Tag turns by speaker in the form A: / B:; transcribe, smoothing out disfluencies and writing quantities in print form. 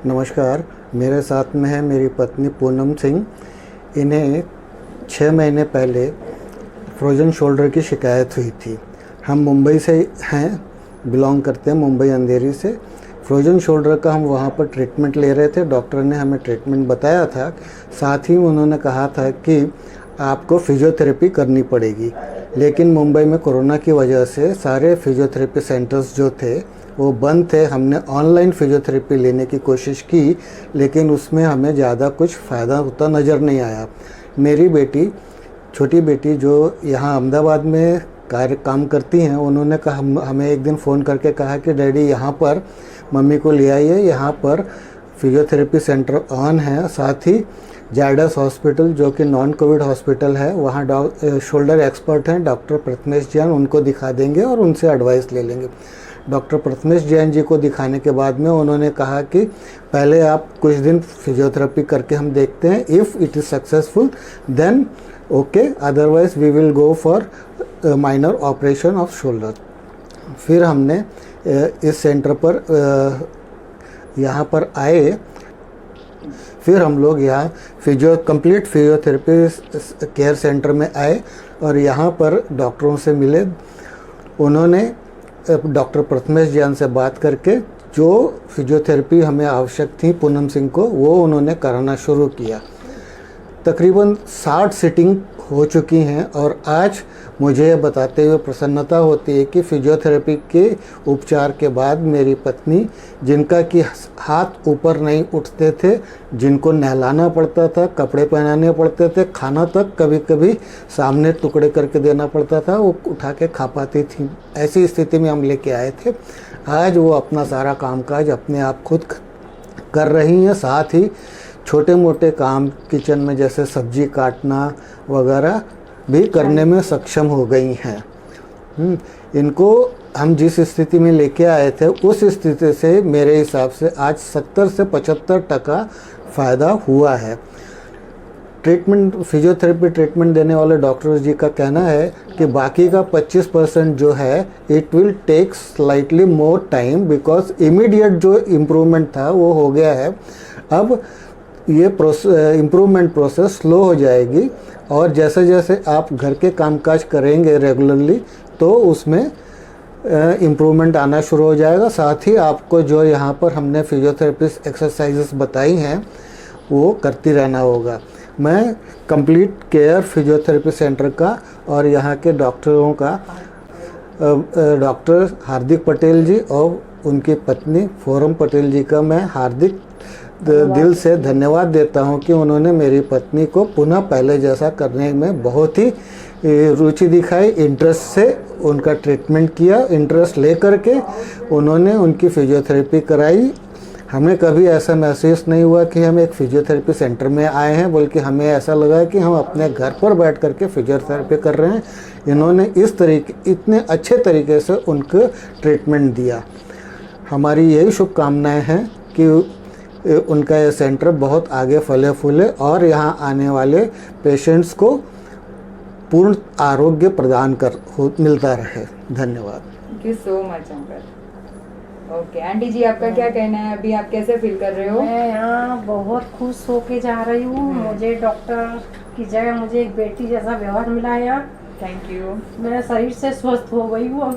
A: नमस्कार, मेरे साथ में है मेरी पत्नी पूनम सिंह। इन्हें 6 महीने पहले फ्रोज़न शोल्डर की शिकायत हुई थी। हम मुंबई से हैं, बिलोंग करते हैं मुंबई अंधेरी से। फ्रोज़न शोल्डर का हम वहाँ पर ट्रीटमेंट ले रहे थे। डॉक्टर ने हमें ट्रीटमेंट बताया था, साथ ही उन्होंने कहा था कि आपको फिजियोथेरेपी करनी पड़ेगी। लेकिन मुंबई में कोरोना की वजह से सारे फिजियोथेरेपी सेंटर्स जो थे वो बंद थे। हमने ऑनलाइन फिजियोथेरेपी लेने की कोशिश की, लेकिन उसमें हमें ज़्यादा कुछ फ़ायदा होता नज़र नहीं आया। मेरी बेटी, छोटी बेटी जो यहाँ अहमदाबाद में काम करती हैं, उन्होंने कहा, हमें एक दिन फ़ोन करके कहा कि डैडी यहाँ पर मम्मी को ले आइए, यहाँ पर फिजियोथेरेपी सेंटर ऑन है। साथ ही जायडस हॉस्पिटल जो कि नॉन कोविड हॉस्पिटल है, वहाँ शोल्डर एक्सपर्ट हैं डॉक्टर प्रथमेश जैन, उनको दिखा देंगे और उनसे एडवाइस ले लेंगे। डॉक्टर प्रथमेश जैन जी को दिखाने के बाद में उन्होंने कहा कि पहले आप कुछ दिन फिजियोथेरेपी करके हम देखते हैं, if it is successful then okay, otherwise we will go for minor operation of shoulder. फिर हमने इस सेंटर पर यहाँ पर आए। फिर हम लोग यहाँ कंप्लीट फिजियोथेरेपी केयर सेंटर में आए और यहाँ पर डॉक्टरों से मिले। उन्होंने डॉक्टर प्रथमेश जैन से बात करके जो फिजियोथेरेपी हमें आवश्यक थी पूनम सिंह को, वो उन्होंने कराना शुरू किया। तकरीबन 60 सिटिंग हो चुकी हैं और आज मुझे यह बताते हुए प्रसन्नता होती है कि फिजियोथेरेपी के उपचार के बाद मेरी पत्नी, जिनका कि हाथ ऊपर नहीं उठते थे, जिनको नहलाना पड़ता था, कपड़े पहनाने पड़ते थे, खाना तक कभी कभी सामने टुकड़े करके देना पड़ता था, वो उठा के खा पाती थी। ऐसी स्थिति में हम लेके आए थे। आज वो अपना सारा कामकाज अपने आप खुद कर रही हैं। साथ ही छोटे मोटे काम किचन में जैसे सब्जी काटना वगैरह भी करने में सक्षम हो गई हैं। इनको हम जिस स्थिति में लेके आए थे उस स्थिति से मेरे हिसाब से आज 70 से 75% फ़ायदा हुआ है। फिजियोथेरेपी ट्रीटमेंट देने वाले डॉक्टर्स जी का कहना है कि बाकी का 25% जो है it will take slightly more time, because immediate जो इम्प्रूवमेंट था वो हो गया है। अब ये इम्प्रूवमेंट प्रोसेस स्लो हो जाएगी और जैसे जैसे आप घर के कामकाज करेंगे रेगुलरली तो उसमें इम्प्रूवमेंट आना शुरू हो जाएगा। साथ ही आपको जो यहाँ पर हमने फिजियोथेरेपिस्ट एक्सरसाइजेस बताई हैं वो करती रहना होगा। मैं कंप्लीट केयर फिजियोथेरेपी सेंटर का और यहाँ के डॉक्टरों का, डॉक्टर हार्दिक पटेल जी और उनकी पत्नी फोरम पटेल जी का मैं हार्दिक दिल से धन्यवाद देता हूं कि उन्होंने मेरी पत्नी को पुनः पहले जैसा करने में बहुत ही रुचि दिखाई, इंटरेस्ट से उनका ट्रीटमेंट किया। इंटरेस्ट ले करके उन्होंने उनकी फिजियोथेरेपी कराई। हमें कभी ऐसा महसूस नहीं हुआ कि हम एक फिजियोथेरेपी सेंटर में आए हैं, बल्कि हमें ऐसा लगा कि हम अपने घर पर बैठ करके फिजियोथेरेपी कर रहे हैं। इन्होंने इतने अच्छे तरीके से उनको ट्रीटमेंट दिया। हमारी यही शुभकामनाएँ हैं कि उनका ये सेंटर बहुत आगे फले फूले और यहाँ आने वाले पेशेंट्स को पूर्ण आरोग्य प्रदान मिलता रहे। धन्यवाद।
B: Thank you so much uncle. Okay aunty ji, आपका क्या कहना है? अभी आप कैसे फील कर रहे हो?
C: मैं यहाँ बहुत खुश होके जा रही हूँ। मुझे डॉक्टर की जगह मुझे एक बेटी जैसा व्यवहार मिला है यहाँ।
B: Thank you.
C: मैं शरीर से स्वस्थ हो गई हूँ।